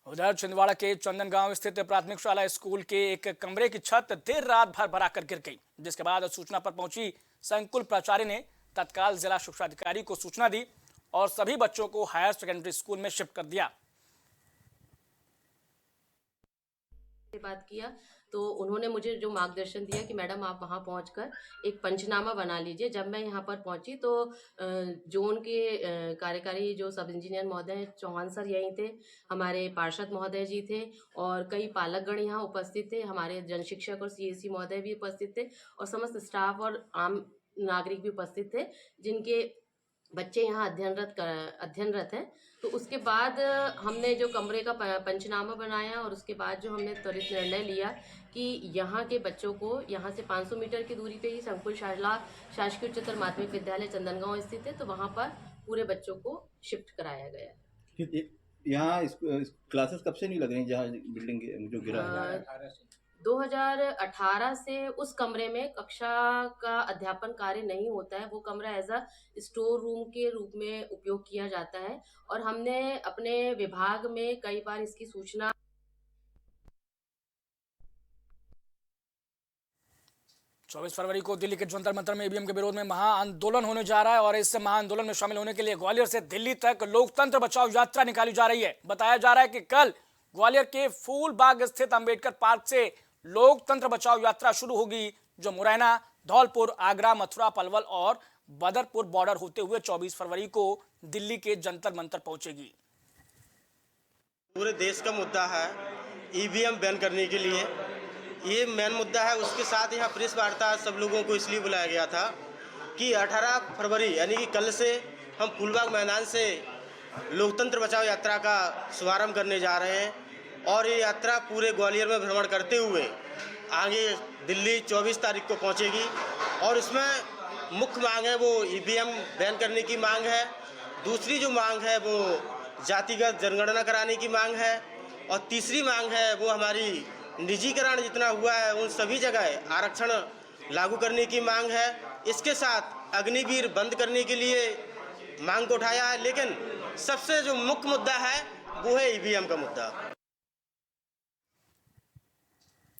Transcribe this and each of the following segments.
उधर छिंदवाड़ा के चंदनगांव स्थित प्राथमिक शाला स्कूल के एक कमरे की छत देर रात भर भराकर गिर गई, जिसके बाद सूचना पर पहुंची संकुल प्राचार्य ने तत्काल जिला शिक्षा अधिकारी को सूचना दी और सभी बच्चों को हायर सेकेंडरी स्कूल में शिफ्ट कर दिया। बात किया तो उन्होंने मुझे जो मार्गदर्शन दिया कि मैडम आप वहां पहुंचकर एक पंचनामा बना लीजिए। जब मैं यहां पर पहुंची तो जोन के कार्यकारी जो सब इंजीनियर महोदय चौहान सर यहीं थे, हमारे पार्षद महोदय जी थे और कई पालकगण यहाँ उपस्थित थे, हमारे जन शिक्षक और सीएससी महोदय भी उपस्थित थे और समस्त स्टाफ और आम नागरिक भी उपस्थित थे जिनके बच्चे यहाँ अध्ययनरत हैं। तो उसके बाद हमने जो कमरे का पंचनामा बनाया और उसके बाद जो हमने त्वरित निर्णय लिया कि यहाँ के बच्चों को यहाँ से 500 मीटर की दूरी पे ही संकुल शाला शासकीय उच्चतर माध्यमिक विद्यालय चंदनगांव स्थित है, तो वहाँ पर पूरे बच्चों को शिफ्ट कराया गया। यहाँ क्लासेस कब से नहीं लग रही जहाँ बिल्डिंग जो गिरा है? 2018 से उस कमरे में कक्षा का अध्यापन कार्य नहीं होता है। वो कमरा एज अ स्टोर रूम के रूप में उपयोग किया जाता है और हमने अपने विभाग में कई बार इसकी सूचना 24 फरवरी को दिल्ली के जंतर मंतर में ईवीएम के विरोध में महाआंदोलन होने जा रहा है और इस महाआंदोलन में शामिल होने के लिए ग्वालियर से दिल्ली तक लोकतंत्र बचाओ यात्रा निकाली जा रही है। बताया जा रहा है कि कल ग्वालियर के फूलबाग स्थित अंबेडकर पार्क से लोकतंत्र बचाओ यात्रा शुरू होगी, जो मुरैना, धौलपुर, आगरा, मथुरा, पलवल और बदरपुर बॉर्डर होते हुए 24 फरवरी को दिल्ली के जंतर मंतर पहुंचेगी। पूरे देश का मुद्दा है ईवीएम बैन करने के लिए, ये मेन मुद्दा है। उसके साथ यहाँ प्रेस वार्ता सब लोगों को इसलिए बुलाया गया था कि 18 फरवरी यानी कि कल से हम फूलबाग मैदान से लोकतंत्र बचाओ यात्रा का शुभारंभ करने जा रहे हैं और ये यात्रा पूरे ग्वालियर में भ्रमण करते हुए आगे दिल्ली 24 तारीख को पहुंचेगी और इसमें मुख्य मांग है वो ईवीएम बैन करने की मांग है। दूसरी जो मांग है वो जातिगत जनगणना कराने की मांग है और तीसरी मांग है वो हमारी निजीकरण जितना हुआ है उन सभी जगह आरक्षण लागू करने की मांग है। इसके साथ अग्निवीर बंद करने के लिए मांग को उठाया है, लेकिन सबसे जो मुख्य मुद्दा है वो है ईवीएम का मुद्दा।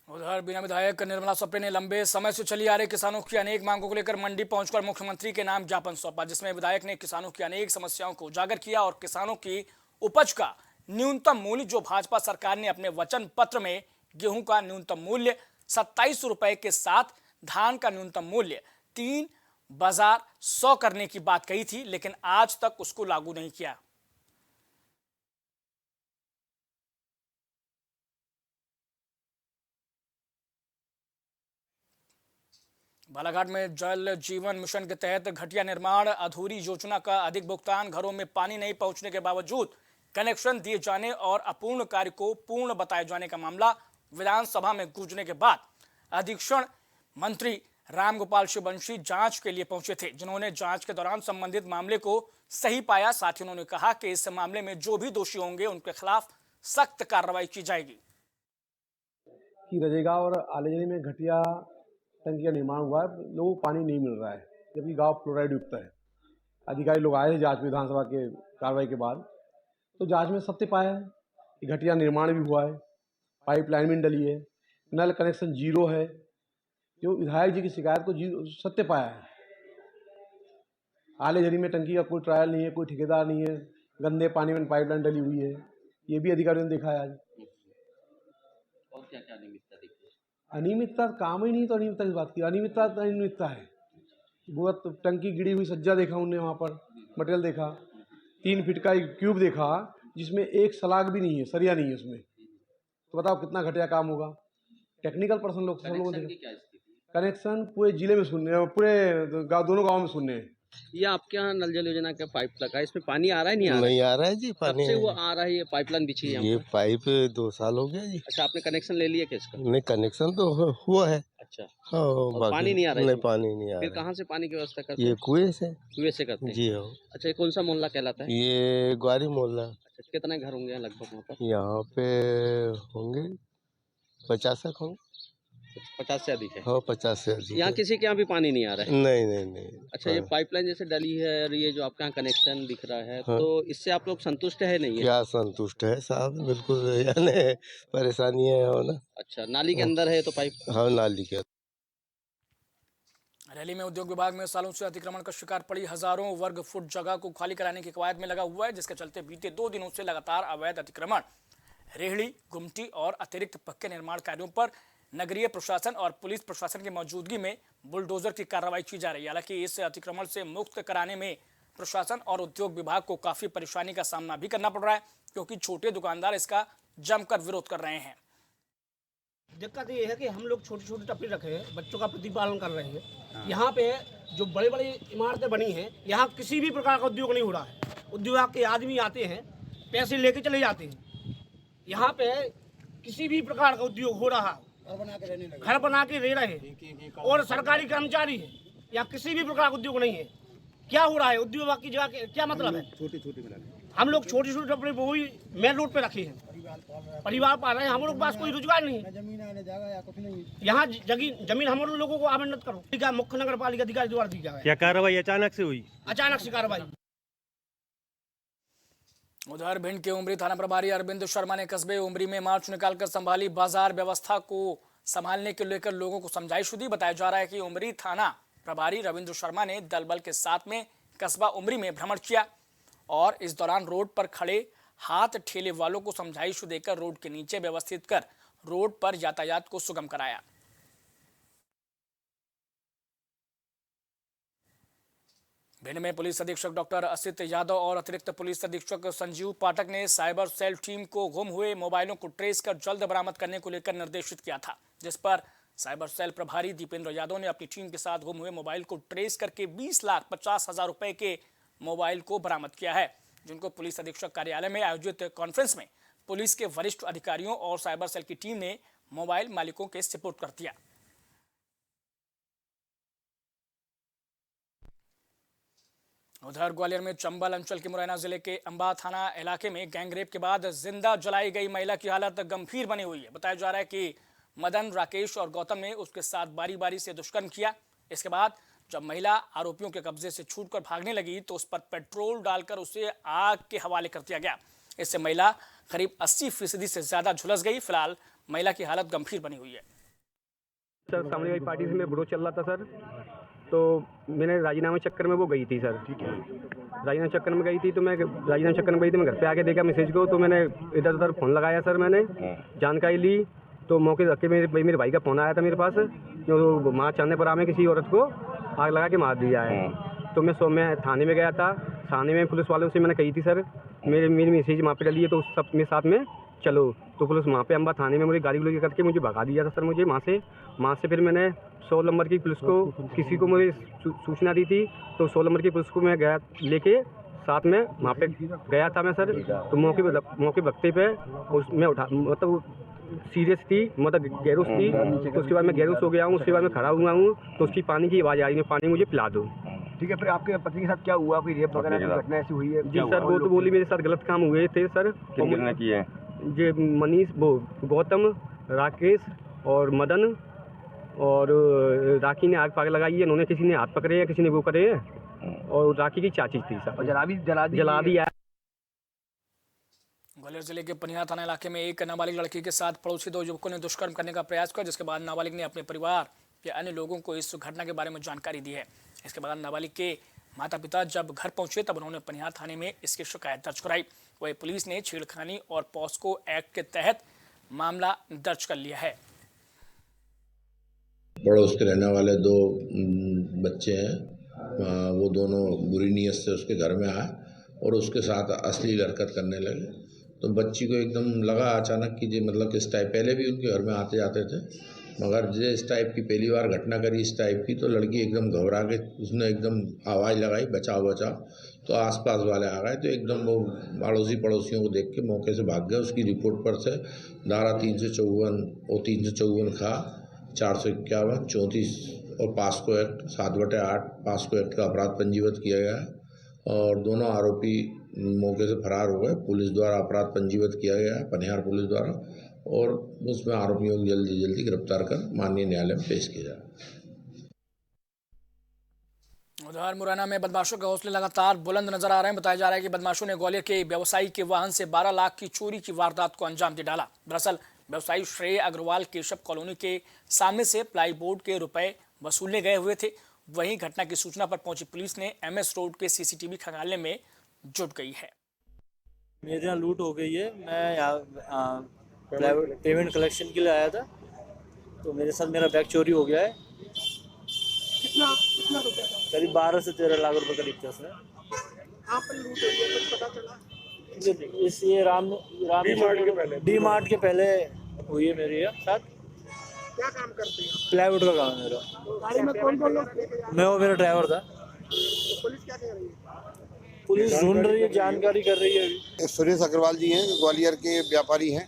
उधर बिना विधायक निर्मला सप्रे ने लंबे समय से चली आ रही किसानों की अनेक मांगों को लेकर मंडी पहुंचकर मुख्यमंत्री के नाम ज्ञापन सौंपा, जिसमें विधायक ने किसानों की अनेक समस्याओं को उजागर किया और किसानों की उपज का न्यूनतम मूल्य जो भाजपा सरकार ने अपने वचन पत्र में गेहूं का न्यूनतम मूल्य 27 रुपए के साथ धान का न्यूनतम मूल्य 3,100 करने की बात कही थी, लेकिन आज तक उसको लागू नहीं किया। बालाघाट में जल जीवन मिशन के तहत घटिया निर्माण, अधूरी योजना का अधिक भुगतान, घरों में पानी नहीं पहुंचने के बावजूद कनेक्शन दिए जाने और अपूर्ण कार्य को पूर्ण बताए जाने का मामला विधानसभा में गूंजने के बाद अधीक्षण मंत्री रामगोपाल शिववंशी जांच के लिए पहुंचे थे, जिन्होंने जांच के दौरान संबंधित मामले को सही पाया। साथ ही उन्होंने कहा कि इस मामले में जो भी दोषी होंगे उनके खिलाफ सख्त कार्रवाई की जाएगी। रजेगा और आलेजनी में घटिया टंकी का निर्माण हुआ है, लोगों को पानी नहीं मिल रहा है, जबकि गांव फ्लोराइड युक्त है। अधिकारी लोग आए थे जांच में विधानसभा के कार्रवाई के बाद, तो जांच में सत्य पाया है कि घटिया निर्माण भी हुआ है, पाइपलाइन भी डली है, नल कनेक्शन जीरो है। जो विधायक जी की शिकायत को सत्य पाया है। आलेजनी में टंकी का कोई ट्रायल नहीं है, कोई ठेकेदार नहीं है, गंदे पानी में पाइपलाइन डली हुई है, ये भी अधिकारियों ने देखा है आज। और क्या क्या अनियमितता देखी? अनियमितता काम ही नहीं, तो अनियमितता की बात की, अनियमितता है। वो टंकी गिरी हुई सज्जा देखा उन्होंने, वहाँ पर मटेरियल देखा, 3 फीट का एक क्यूब देखा जिसमें एक सलाग भी नहीं है, सरिया नहीं है उसमें, तो बताओ कितना घटिया काम होगा। टेक्निकल पर्सन लोग सब लोगों ने कनेक्शन पूरे जिले में सुनने, पूरे दोनों गाँव में सुनने हैं। ये आपके यहाँ नल जल योजना का पाइप लगा है, इसमें पानी आ रहा है नहीं आ रहा? नहीं आ रहा है जी पानी। कब से वो आ रहा है? ये पाइपलाइन बिछी है? ये पाइप 2 साल हो गया जी। अच्छा, आपने कनेक्शन ले लिया क्या इसका? नहीं, कनेक्शन तो हुआ है। अच्छा, हाँ, पानी नहीं आ रहा है? नहीं, पानी नहीं आ रहा। फिर कहाँ से पानी की व्यवस्था करते? ये कुएं से। कुएं से करते हैं? जी हाँ। अच्छा, ये कौन सा मोहल्ला कहलाता है? ये ग्वारी मोहल्ला। अच्छा, कितने घर होंगे लगभग वहाँ पर? यहाँ पे होंगे 50 होंगे। 50 से अधिक है। हाँ 50 से अधिक यहाँ है। किसी के यहाँ भी पानी नहीं आ रहा है? नहीं नहीं नहीं। अच्छा, ये पाइपलाइन जैसे डली है और ये जो आपका यहाँ कनेक्शन दिख रहा है, हाँ। तो इससे आप लोग संतुष्ट है नहीं है? क्या संतुष्ट है साहब, बिल्कुल यानी परेशानी है हो ना। अच्छा, नाली के अंदर है तो पाइप? हाँ नाली के। रैली में उद्योग विभाग में सालों से अतिक्रमण का शिकार पड़ी हजारों वर्ग फुट जगह को खाली कराने की कवायद में लगा हुआ है, जिसके चलते बीते 2 दिनों से लगातार अवैध अतिक्रमण, रेहड़ी, गुमटी और अतिरिक्त पक्के निर्माण कार्यों पर नगरीय प्रशासन और पुलिस प्रशासन की मौजूदगी में बुलडोजर की कार्रवाई की जा रही है। हालांकि इस अतिक्रमण से मुक्त कराने में प्रशासन और उद्योग विभाग को काफी परेशानी का सामना भी करना पड़ रहा है, क्योंकि छोटे दुकानदार इसका जमकर विरोध कर रहे हैं। दिक्कत ये है कि हम लोग छोटी छोटी टपरी रखे हैं, बच्चों का प्रतिपालन कर रहे हैं। यहाँ पे जो बड़े बड़ी इमारतें बनी हैं, यहाँ किसी भी प्रकार का उद्योग नहीं हो रहा है। उद्योग के आदमी आते हैं, पैसे लेके चले जाते हैं। यहाँ पे किसी भी प्रकार का उद्योग हो रहा है, घर बना के रह रहे हैं और सरकारी कर्मचारी है। यहाँ किसी भी प्रकार का उद्योग नहीं है। क्या हो रहा है उद्योग की जगह, क्या मतलब है? हम लोग छोटी छोटी टपरी वही मेन रोड पे रखे हैं, परिवार पा रहे हैं। हम लोग के पास कोई रोजगार नहीं है। यहाँ जमीन हम लोगों को आवंटित करो, ठीक है, मुख्य नगर पालिका अधिकारी द्वारा दी जाए। क्या कार्रवाई अचानक से हुई? अचानक से कार्रवाई। उधर भिंड के उमरी थाना प्रभारी अरविंद शर्मा ने कस्बे उमरी में मार्च निकालकर संभाली बाजार व्यवस्था को संभालने के लेकर लोगों को समझाइश दी। बताया जा रहा है कि उमरी थाना प्रभारी रविंद्र शर्मा ने दल बल के साथ में कस्बा उमरी में भ्रमण किया और इस दौरान रोड पर खड़े हाथ ठेले वालों को समझाइश देकर रोड के नीचे व्यवस्थित कर रोड पर यातायात को सुगम कराया। भिंड में पुलिस अधीक्षक डॉक्टर असित यादव और अतिरिक्त पुलिस अधीक्षक संजीव पाठक ने साइबर सेल टीम को गुम हुए मोबाइलों को ट्रेस कर जल्द बरामद करने को लेकर निर्देशित किया था, जिस पर साइबर सेल प्रभारी दीपेंद्र यादव ने अपनी टीम के साथ गुम हुए मोबाइल को ट्रेस करके 20,50,000 रुपए के मोबाइल को बरामद किया है, जिनको पुलिस अधीक्षक कार्यालय में आयोजित कॉन्फ्रेंस में पुलिस के वरिष्ठ अधिकारियों और साइबर सेल की टीम ने मोबाइल मालिकों के सुपुर्द कर दिया। उधर ग्वालियर में चंबल अंचल के मुरैना जिले के अंबा थाना इलाके में गैंगरेप के बाद जिंदा जलाई गई महिला की हालत गंभीर बनी हुई है। बताया जा रहा है कि मदन, राकेश और गौतम ने उसके साथ बारी बारी से दुष्कर्म किया। इसके बाद जब महिला आरोपियों के कब्जे से छूटकर भागने लगी तो उस पर पेट्रोल डालकर उसे आग के हवाले कर दिया गया। इससे महिला करीब 80% से ज्यादा झुलस गई। फिलहाल महिला की हालत गंभीर बनी हुई है। सर सामने वाली पार्टी से मेरा विरोध चल रहा था सर, तो मैंने राजीनामे चक्कर में वो गई थी सर। ठीक है, राजीनामे चक्कर में गई थी तो मैं राजीनामे चक्कर में गई थी, मैं घर पे आके देखा मैसेज को, तो मैंने इधर उधर फ़ोन लगाया सर, मैंने जानकारी ली तो मौके रख के मेरे भाई का फ़ोन आया था मेरे पास, जो माँ चाहने पर हमें किसी औरत को आग लगा के मार दिया है। तो मैं थाने में गया था, थाने में पुलिस वालों से मैंने कही थी सर मेरी मैसेज वहाँ पे डली है तो सब मेरे साथ में चलो, तो पुलिस वहाँ पे अम्बा थाने में मुझे गाड़ी गुड़ी करके मुझे भगा दिया था सर। मुझे वहाँ से फिर मैंने 100 नंबर की पुलिस को किसी को मुझे सूचना दी थी, तो 100 नंबर की पुलिस को मैं गया लेके साथ में वहाँ पे गया था मैं सर। तो मौके वक्ते पे उसमें उठा मतलब सीरियस थी, मतलब गैरूस थी, तो उसके बाद मैं गैरूस हो गया हूँ। उसके बाद मैं खड़ा हुआ हूँ तो उसकी पानी की आवाज़ आ रही है, पानी मुझे पिला दो। ठीक है, फिर आपके पति के साथ क्या हुआ? कोई रेप वगैरह की घटना ऐसी हुई है? जी सर, वो तो बोली मेरे साथ गलत काम हुए थे सर। किसने किए? ये मनीष, वो गौतम, राकेश और मदन और राखी ने आग पाग लगाई है। इन्होंने किसी ने हाथ पकड़े हैं, किसी ने वो करे हैं, और राखी की चाची थी सर, जला दिया। ग्वालियर जिले के पनिया थाना इलाके में एक नाबालिग लड़की के साथ पड़ोसी 2 युवकों ने दुष्कर्म करने का प्रयास किया, जिसके बाद नाबालिग ने अपने परिवार के अन्य लोगों को इस घटना के बारे में जानकारी दी है। इसके बाद नाबालिग के माता पिता जब घर पहुंचे तब उन्होंने पनिया थाने में इसकी शिकायत दर्ज कराई। वही पुलिस ने छेड़खानी और पॉस्को एक्ट के तहत मामला दर्ज कर लिया है। पड़ोस के रहने वाले 2 बच्चे हैं, वो दोनों बुरी नीयत से उसके घर में आए और उसके साथ अश्लील हरकत करने लगे। तो बच्ची को एकदम लगा अचानक कि मतलब किस टाइप, पहले भी उनके घर में आते जाते थे, मगर जो इस टाइप की पहली बार घटना करी इस टाइप की, तो लड़की एकदम घबरा के उसने एकदम आवाज़ लगाई बचाओ बचाओ। तो आसपास वाले आ गए तो एकदम वो पड़ोसियों को देख के मौके से भाग गए। उसकी रिपोर्ट पर से धारा 354 और 354 खा 451 34 और पास्को एक्ट 7/8 पास्को एक्ट का अपराध पंजीबद्ध किया गया है और दोनों आरोपी मौके से फरार हो गए। पुलिस द्वारा अपराध पंजीबद्ध किया गया है, पनिहार पुलिस द्वारा, और उसमें आरोपियों को जल्दी जल्दी गिरफ्तार कर माननीय न्यायालय में पेश किया जाए। उधर मुरैना में बदमाशों के हौसले लगातार बुलंद नजर आ रहे हैं। बताया जा रहा है कि बदमाशों ने ग्वालियर के व्यवसायी के वाहन से 12 लाख की चोरी की वारदात को अंजाम दे डाला। दरअसल व्यवसायी श्रेय अग्रवाल केशव कॉलोनी के सामने से प्लाईबोर्ड के रुपए वसूलने गए हुए थे। वहीं घटना की सूचना पर पहुंची पुलिस ने MS रोड के CCTV खंगालने में जुट गई है। मेरे यहाँ लूट हो गई है। मैं यहाँ पेमेंट कलेक्शन के लिए आया था, तो मेरे साथ मेरा बैग चोरी हो गया है। कितना रुपया था? करीब 12 से 13 लाख रुपए करीब था सर। कहाँ पर लूट हुई है, कुछ पता चला? इस ये डी मार्ट के पहले हुई है मेरे साथ। क्या काम करते हैं? प्लाईवुड का काम है मेरा। गाड़ी में कौन कौन लोग थे? मैं वो मेरा ड्राइवर था। तो पुलिस क्या कह रही है? पुलिस ढूंढ रही है, जानकारी कर रही है अभी। सुरेश अग्रवाल जी हैं, ग्वालियर के व्यापारी हैं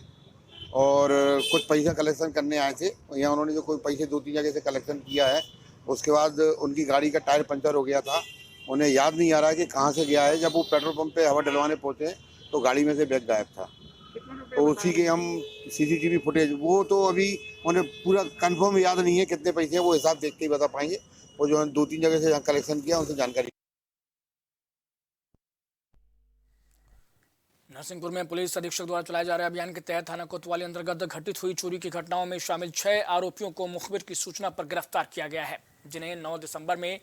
और कुछ पैसा कलेक्शन करने आए थे। यहाँ उन्होंने जो कोई पैसे 2-3 जगह से कलेक्शन किया है, उसके बाद उनकी गाड़ी का टायर पंचर हो गया था। उन्हें याद नहीं आ रहा है कि कहाँ से गया है। जब वो पेट्रोल पंप पे हवा डलवाने पहुँचे तो गाड़ी में से बैग गायब था। तो उसी के हम CCTV फुटेज, वो तो अभी उन्हें पूरा कंफर्म याद नहीं है कितने पैसे हैं, वो हिसाब देख के ही बता पाएंगे। वो जो 2-3 जगह से कलेक्शन किया उनसे जानकारी। नरसिंहपुर में पुलिस अधीक्षक द्वारा चलाए जा रहे अभियान के तहत थाना कोतवाली अंतर्गत घटित हुई चोरी की घटनाओं में शामिल 6 आरोपियों को मुखबिर की सूचना पर गिरफ्तार किया गया है, जिन्हें 9 दिसंबर में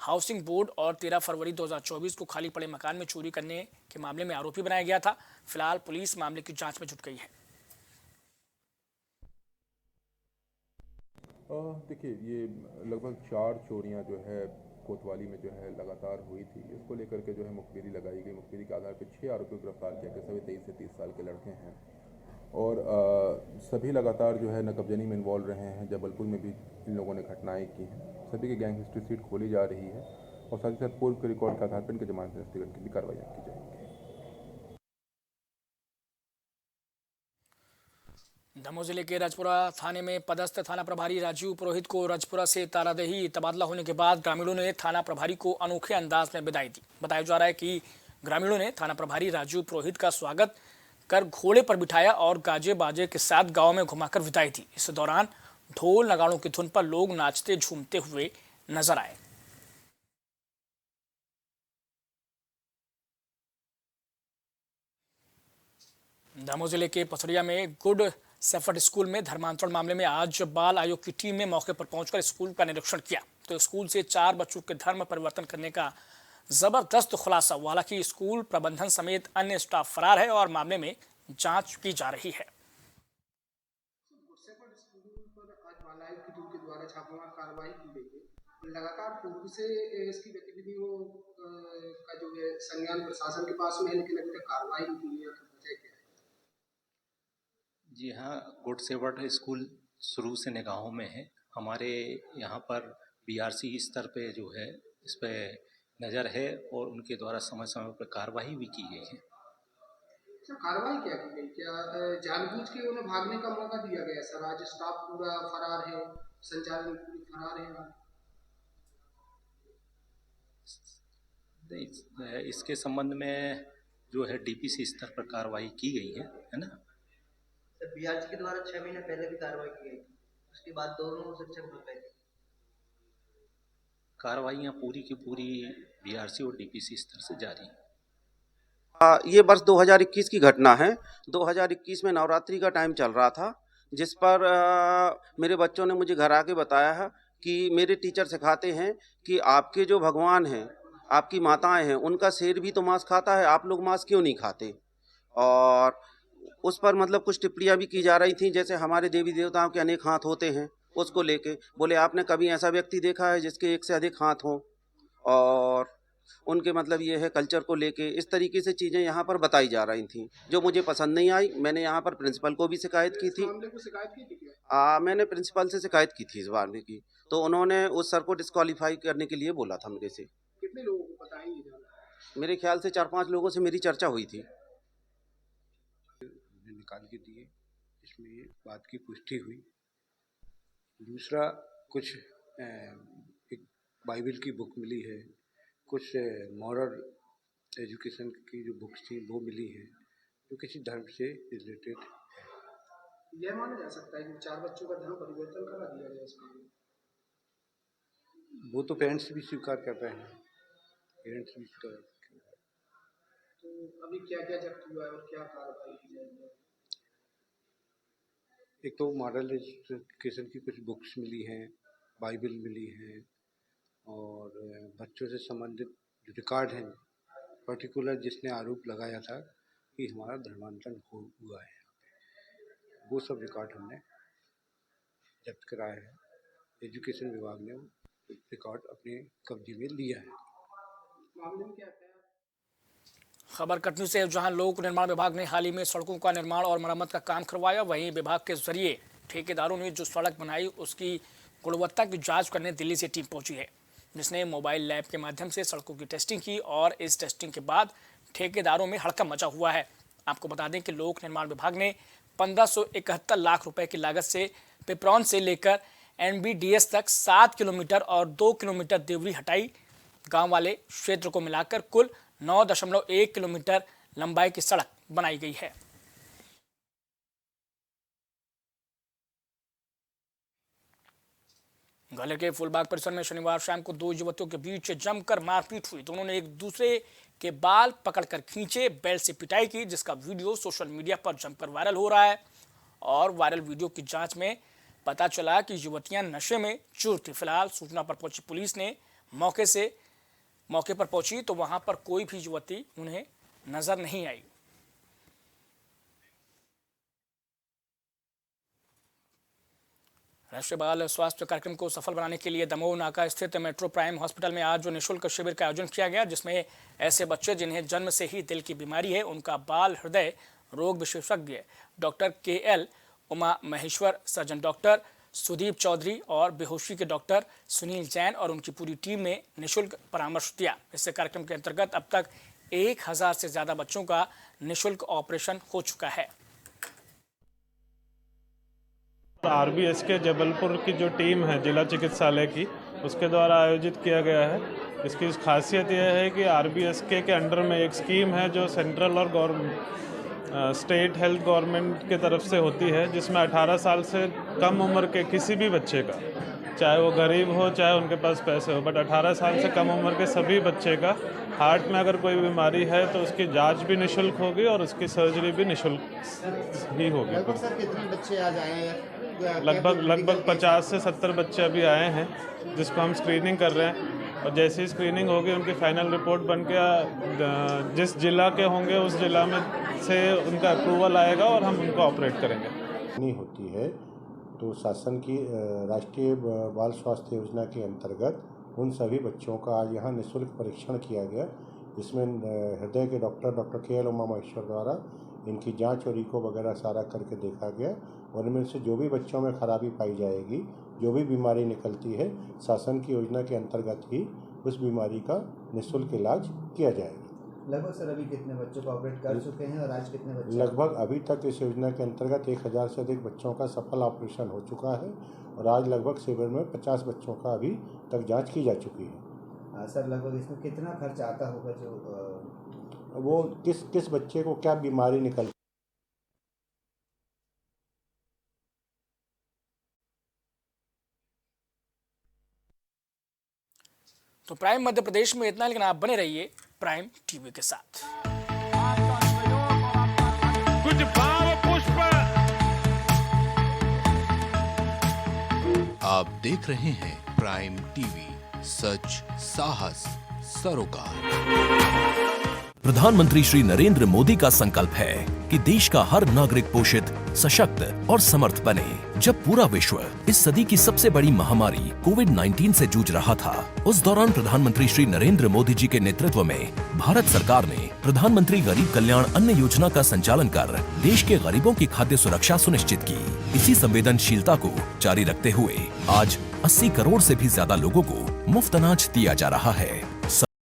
हाउसिंग बोर्ड और 13 फरवरी 2024 को खाली पड़े मकान में चोरी करने के मामले में आरोपी बनाया गया था। फिलहाल पुलिस मामले की जांच में जुट गई है। देखिए, ये लगभग 4 चोरियां जो है कोतवाली में जो है लगातार हुई थी। इसको लेकर के जो है मुखबिरी लगाई गई। मुखबिरी के आधार पर 6 आरोपियों को गिरफ्तार किया गया। सभी 23 से 30 साल के लड़के हैं और सभी लगातार जो है नकबजनी में इन्वॉल्व रहे हैं। जबलपुर में भी इन लोगों ने घटनाएं की हैं। सभी की गैंग हिस्ट्री सीट खोली जा रही है और साथ ही साथ पूर्व के रिकॉर्ड के आधार पर इनके जमानत रद्दीकरण की भी कार्रवाई की जाएगी। दमोह जिले के रजपुरा थाने में पदस्थ थाना प्रभारी राजीव पुरोहित को रजपुरा से तारादेही तबादला होने के बाद ग्रामीणों ने थाना प्रभारी को अनोखे अंदाज में विदाई दी। बताया जा रहा है कि ग्रामीणों ने थाना प्रभारी राजीव पुरोहित का स्वागत कर घोड़े पर बिठाया और गाजे बाजे के साथ गांव में घुमाकर विदाई दी। इस दौरान ढोल नगाड़ों की धुन पर लोग नाचते झूमते हुए नजर आए। दमोह जिले के पथरिया में गुड सेफर्ड स्कूल में धर्मांतरण मामले में आज बाल आयोग की टीम ने मौके पर पहुंचकर स्कूल का निरीक्षण किया तो स्कूल से 4 बच्चों के धर्म परिवर्तन करने का जबरदस्त खुलासा हुआ। हालांकि स्कूल प्रबंधन समेत अन्य स्टाफ फरार है और मामले में जांच की जा रही है। छापामार कार्रवाई की गई है। लगातार पूर्व से इसकी गतिविधियों का जो है संज्ञान प्रशासन के पास में है, लेकिन अभी तक कार्रवाई नहीं की है। वजह क्या है? जी हाँ, गुड सेवर्ड स्कूल शुरू से निगाहों में है। हमारे यहाँ पर BRC स्तर पे जो है इस पे नज़र है और उनके द्वारा समय समय पर कार्रवाई भी की गई है। कार्रवाई क्या की गई? क्या जानबूझ के उन्हें भागने का मौका दिया गया? सर, आज स्टाफ पूरा फरार है, संचालन पूरी फरार है। इसके संबंध में जो है DPC स्तर पर कार्रवाई की गई है ना। BRC के द्वारा 6 महीने पहले भी कार्रवाई की गई, उसके बाद दोनों शिक्षक रुक गए। कार्रवाइयाँ पूरी की पूरी BRC और DPC स्तर से जारी हैं। ये वर्ष 2021 की घटना है। 2021 में नवरात्रि का टाइम चल रहा था, जिस पर मेरे बच्चों ने मुझे घर आके बताया है कि मेरे टीचर सिखाते हैं कि आपके जो भगवान हैं, आपकी माताएं हैं, उनका शेर भी तो मांस खाता है, आप लोग मांस क्यों नहीं खाते। और उस पर मतलब कुछ टिप्पणियाँ भी की जा रही थी, जैसे हमारे देवी देवताओं के अनेक हाथ होते हैं, उसको लेके बोले आपने कभी ऐसा व्यक्ति देखा है जिसके एक से अधिक हाथ हों, और उनके मतलब ये है कल्चर को लेके इस तरीके से चीज़ें यहाँ पर बताई जा रही थी, जो मुझे पसंद नहीं आई। मैंने यहाँ पर प्रिंसिपल को भी शिकायत की थी। मैंने प्रिंसिपल से शिकायत की थी इस बार में की, तो उन्होंने उस सर को डिस्क्वालीफाई करने के लिए बोला था मेरे से। कितने लोगों को पता है? मेरे ख्याल से 4-5 लोगों से मेरी चर्चा हुई थी। निकाल के दिए, इसमें ये बात की पुष्टि हुई। दूसरा, कुछ एक बाइबल की बुक मिली है, कुछ मॉरल एजुकेशन की जो बुक्स थी वो मिली हैं जो किसी धर्म से रिलेटेड। यह माना जा सकता है कि 4 बच्चों का धर्म परिवर्तन करा दिया गया इसके लिए? वो तो पेरेंट्स भी स्वीकार कर रहे हैं, पेरेंट्स भी स्वीकार। तो अभी क्या क्या जब्त हुआ है और क्या कार्रवाई की जाएगी? एक तो मॉडल एजुकेशन की कुछ बुक्स मिली हैं, बाइबल मिली है और बच्चों से संबंधित जो रिकॉर्ड हैं, पर्टिकुलर जिसने आरोप लगाया था कि हमारा धर्मांतरण हुआ है, वो सब रिकॉर्ड हमने जब्त कराया है। एजुकेशन विभाग ने रिकॉर्ड अपने कब्जे में लिया है। मामले में क्या है? खबर कटनी से, जहां लोक निर्माण विभाग ने हाल ही में सड़कों का निर्माण और मरम्मत का काम करवाया, वहीं विभाग के जरिए ठेकेदारों ने जो सड़क बनाई उसकी गुणवत्ता की जांच करने दिल्ली से टीम पहुंची है, जिसने मोबाइल लैब के माध्यम से सड़कों की टेस्टिंग की और इस टेस्टिंग के बाद ठेकेदारों में हड़कंप मचा हुआ है। आपको बता दें कि लोक निर्माण विभाग ने 1571 लाख रुपए की लागत से पिपरौन से लेकर NBDS तक 7 किलोमीटर और 2 किलोमीटर देवरी हटाई गांव वाले क्षेत्र को मिलाकर कुल 9.1 किलोमीटर लंबाई की सड़क बनाई गई है। ग्वालियर के फूलबाग परिसर में शनिवार शाम को 2 युवतियों के बीच जमकर मारपीट हुई। दोनों ने एक दूसरे के बाल पकड़कर खींचे, बेल्ट से पिटाई की, जिसका वीडियो सोशल मीडिया पर जमकर वायरल हो रहा है। और वायरल वीडियो की जांच में पता चला कि युवतियां नशे में चूर थी। फिलहाल सूचना पर पहुंची पुलिस ने मौके पर पहुंची तो वहां पर कोई भी युवती उन्हें नजर नहीं आई। राष्ट्रीय बाल स्वास्थ्य कार्यक्रम को सफल बनाने के लिए दमोह नाका स्थित मेट्रो प्राइम हॉस्पिटल में आज निःशुल्क शिविर का आयोजन किया गया, जिसमें ऐसे बच्चे जिन्हें जन्म से ही दिल की बीमारी है, उनका बाल हृदय रोग विशेषज्ञ doctor KL Uma Maheshwar, surgeon doctor Sudeep Chaudhary और बेहोशी के डॉक्टर सुनील जैन और उनकी पूरी टीम ने निःशुल्क परामर्श दिया। इस कार्यक्रम के अंतर्गत अब तक 1000 से ज्यादा बच्चों का निःशुल्क ऑपरेशन हो चुका है। RBSK जबलपुर की जो टीम है जिला चिकित्सालय की, उसके द्वारा आयोजित किया गया है। इसकी खासियत यह है कि RBSK के अंडर में एक स्कीम है जो सेंट्रल और स्टेट हेल्थ गवर्नमेंट की तरफ से होती है, जिसमें 18 साल से कम उम्र के किसी भी बच्चे का, चाहे वो गरीब हो चाहे उनके पास पैसे हो, बट 18 साल से कम उम्र के सभी बच्चे का हार्ट में अगर कोई बीमारी है तो उसकी जांच भी निःशुल्क होगी और उसकी सर्जरी भी निःशुल्क ही होगी। लगभग सर कितने बच्चे आज आए हैं? लगभग 50 से 70 बच्चे अभी आए हैं, जिसको हम स्क्रीनिंग कर रहे हैं और जैसे ही स्क्रीनिंग होगी उनकी फाइनल रिपोर्ट बन के जिस जिला के होंगे उस जिला में से उनका अप्रूवल आएगा और हम उनको ऑपरेट करेंगे। नहीं होती है तो शासन की राष्ट्रीय बाल स्वास्थ्य योजना के अंतर्गत उन सभी बच्चों का आज यहाँ निःशुल्क परीक्षण किया गया, जिसमें हृदय के डॉक्टर KL उमा महेश्वर द्वारा इनकी जांच और इको वगैरह सारा करके देखा गया और इनमें से जो भी बच्चों में खराबी पाई जाएगी, जो भी बीमारी निकलती है, शासन की योजना के अंतर्गत ही उस बीमारी का निःशुल्क इलाज किया जाएगा। लगभग सर अभी कितने बच्चों को ऑपरेट कर चुके हैं और आज कितने बच्चे? लगभग अभी तक इस योजना के अंतर्गत 1000 से अधिक बच्चों का सफल ऑपरेशन हो चुका है और आज लगभग शिविर में 50 बच्चों का अभी तक जांच की जा चुकी है। सर लगभग इसमें कितना खर्च आता होगा? जो वो किस बच्चे को क्या बीमारी निकल तो प्राइम मध्य प्रदेश में इतना, लेकिन आप बने रहिए प्राइम टीवी के साथ। कुछ भाव पुष्प। आप देख रहे हैं प्राइम टीवी, सच साहस सरोकार। प्रधानमंत्री श्री नरेंद्र मोदी का संकल्प है कि देश का हर नागरिक पोषित, सशक्त और समर्थ बने। जब पूरा विश्व इस सदी की सबसे बड़ी महामारी कोविड-19 से जूझ रहा था, उस दौरान प्रधानमंत्री श्री नरेंद्र मोदी जी के नेतृत्व में भारत सरकार ने प्रधानमंत्री गरीब कल्याण अन्न योजना का संचालन कर देश के गरीबों की खाद्य सुरक्षा सुनिश्चित की। इसी संवेदनशीलता को जारी रखते हुए आज 80 करोड़ से भी ज्यादा लोगों को मुफ्त अनाज दिया जा रहा है।